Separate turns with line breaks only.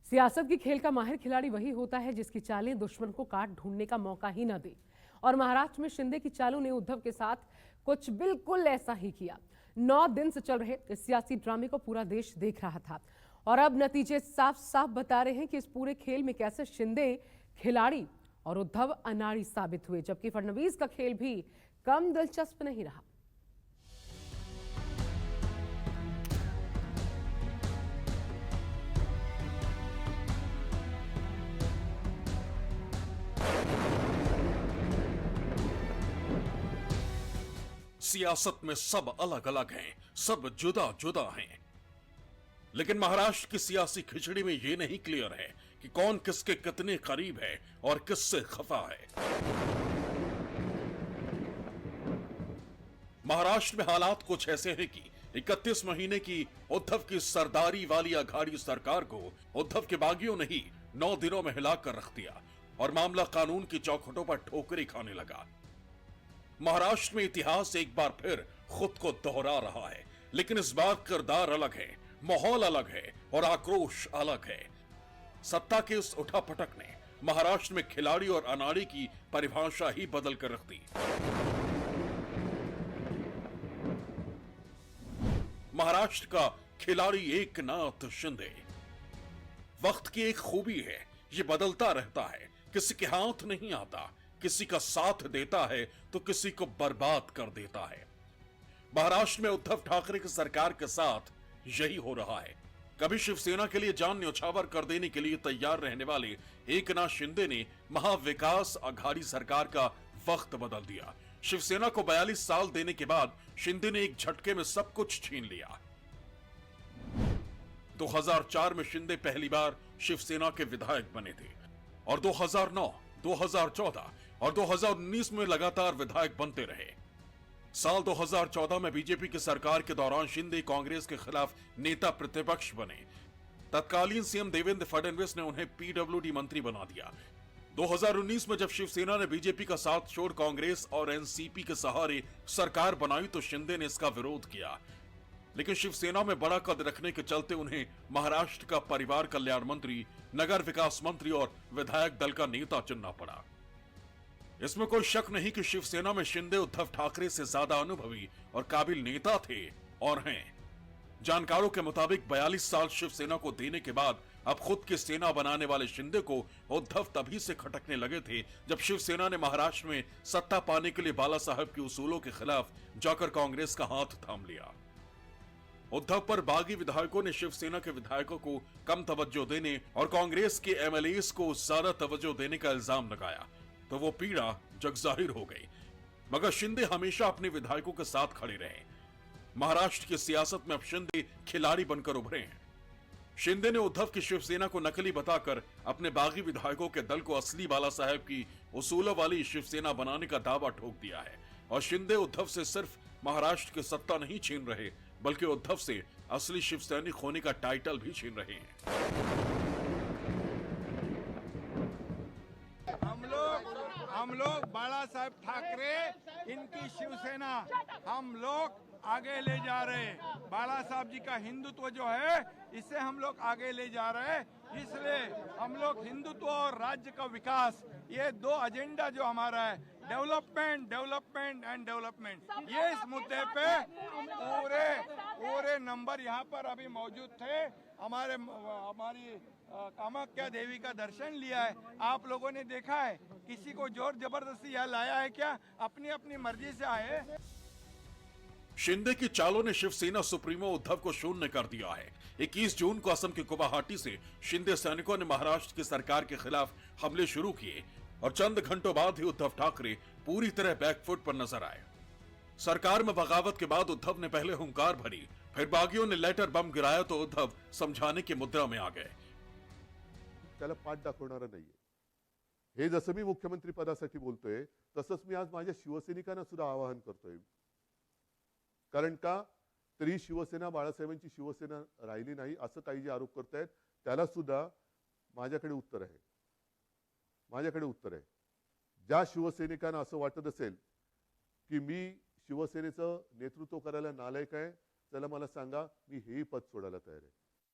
सियासत की खेल का माहिर खिलाड़ी वही होता है जिसकी चालें दुश्मन को काट ढूंढने का मौका ही न दे। और महाराष्ट्र में शिंदे की चालों ने उद्धव के साथ कुछ बिल्कुल ऐसा ही किया। 9 दिन से चल रहे इस सियासी ड्रामे को पूरा देश देख रहा था और अब नतीजे साफ साफ बता रहे हैं कि इस पूरे खेल में कैसे शिंदे खिलाड़ी और उद्धव अनाड़ी साबित हुए, जबकि फडणवीस का खेल भी कम दिलचस्प नहीं रहा।
सियासत में सब अलग अलग हैं, सब जुदा जुदा हैं, लेकिन महाराष्ट्र की सियासी खिचड़ी में यह नहीं क्लियर है कि कौन किसके कितने करीब है और किससे खफा है। महाराष्ट्र में हालात कुछ ऐसे हैं कि 31 महीने की उद्धव की सरदारी वाली अघाड़ी सरकार को उद्धव के बागियों ने ही 9 दिनों में हिलाकर रख दिया और मामला कानून की चौखटों पर ठोकरें खाने लगा। महाराष्ट्र में इतिहास एक बार फिर खुद को दोहरा रहा है, लेकिन इस बार किरदार अलग है, माहौल अलग है और आक्रोश अलग है। सत्ता के इस उठापटक ने महाराष्ट्र में खिलाड़ी और अनाड़ी की परिभाषा ही बदल कर रख दी। महाराष्ट्र का खिलाड़ी एकनाथ शिंदे। वक्त की एक खूबी है, ये बदलता रहता है, किसी के हाथ नहीं आता, किसी का साथ देता है तो किसी को बर्बाद कर देता है। महाराष्ट्र में उद्धव ठाकरे की सरकार के साथ यही हो रहा है। कभी शिवसेना के लिए जान न्यौछावर कर देने के लिए तैयार रहने वाले एकनाथ शिंदे ने महाविकास अघाड़ी सरकार का वक्त बदल दिया। शिवसेना को 42 साल देने के बाद शिंदे ने एक झटके में सब कुछ छीन लिया। 2004 में शिंदे पहली बार शिवसेना के विधायक बने थे और 2009, 2014 और 2019 में लगातार विधायक बनते रहे। साल 2014 में बीजेपी की सरकार के दौरान शिंदे कांग्रेस के खिलाफ नेता प्रतिपक्ष बने। तत्कालीन सीएम देवेंद्र फडणवीस ने उन्हें पीडब्ल्यूडी मंत्री बना दिया। 2019 में जब शिवसेना ने बीजेपी का साथ छोड़ कांग्रेस और एनसीपी के सहारे सरकार बनाई तो शिंदे ने इसका विरोध किया, लेकिन शिवसेना में बड़ा कद रखने के चलते उन्हें महाराष्ट्र का परिवार कल्याण मंत्री, नगर विकास मंत्री और विधायक दल का नेता चुनना पड़ा। इसमें कोई शक नहीं कि शिवसेना में शिंदे उद्धव ठाकरे से ज्यादा अनुभवी और काबिल नेता थे और हैं। जानकारों के मुताबिक 42 साल शिवसेना को देने के बाद अब खुद की सेना बनाने वाले शिंदे को उद्धव तभी से खटकने लगे थे जब शिवसेना ने महाराष्ट्र में सत्ता पाने के लिए बाला साहब के उसूलों के खिलाफ जाकर कांग्रेस का हाथ थाम लिया। उद्धव पर बागी विधायकों ने शिवसेना के विधायकों को कम तवज्जो देने और कांग्रेस के एमएलएस को ज्यादा तवज्जो देने का इल्जाम लगाया तो वो पीड़ा जगजाहिर हो गई। मगर शिंदे हमेशा अपने विधायकों के साथ खड़े रहे। महाराष्ट्र की सियासत में अब शिंदे खिलाड़ी बनकर उभरे हैं। शिंदे ने उद्धव की शिवसेना को नकली बताकर अपने बागी विधायकों के दल को असली बाला साहब की उसूलों वाली शिवसेना बनाने का दावा ठोक दिया है। और शिंदे उद्धव से सिर्फ महाराष्ट्र की सत्ता नहीं छीन रहे, बल्कि उद्धव से असली शिवसैनिक होने का टाइटल भी छीन रहे हैं।
हम लोग बाला साहब ठाकरे, इनकी शिवसेना हम लोग आगे ले जा रहे हैं। बाला साहब जी का हिंदुत्व जो है इसे हम लोग आगे ले जा रहे हैं। इसलिए हम लोग हिंदुत्व और राज्य का विकास, ये 2 एजेंडा जो हमारा है, डेवलपमेंट डेवलपमेंट एंड डेवलपमेंट, ये इस मुद्दे पे पूरे नंबर यहाँ पर अभी मौजूद थे। हमारी कामाख्या देवी का दर्शन लिया है, आप लोगों ने देखा है। किसी को जोर जबरदस्ती यहाँ लाया है क्या? अपनी अपनी मर्जी से आए।
शिंदे की चालों ने शिवसेना सुप्रीमो उद्धव को शून्य कर दिया है। 21 जून को असम के गुवाहाटी से शिंदे सैनिकों ने महाराष्ट्र की सरकार के खिलाफ हमले शुरू किए और चंद घंटों बाद ही उद्धव ठाकरे पूरी तरह बैकफुट पर नजर आए। सरकार में बगावत के बाद उद्धव ने पहले हुंकार भरी, फिर बागियों ने लेटर बम गिराया तो उद्धव समझाने की मुद्रा में आ गए।
त्याला पाठ दाखवणारा नाहीये, हे जसं मी मुख्यमंत्री पदासाठी बोलतोय तसंच मी आज माझ्या शिवसैनिकांना सुद्धा आवाहन करतोय। कारण का तरी शिवसेना बाळासाहेबांची शिवसेना राहिली नाही असं काही जे आरोप करतायत त्याला सुद्धा माझ्याकडे उत्तर आहे। ज्या शिवसैनिकांना असं वाटत असेल की मी शिवसेनेचं नेतृत्व करायला नालायक आहे, त्याला मला सांगा, मी हेही पद सोडायला तयार आहे।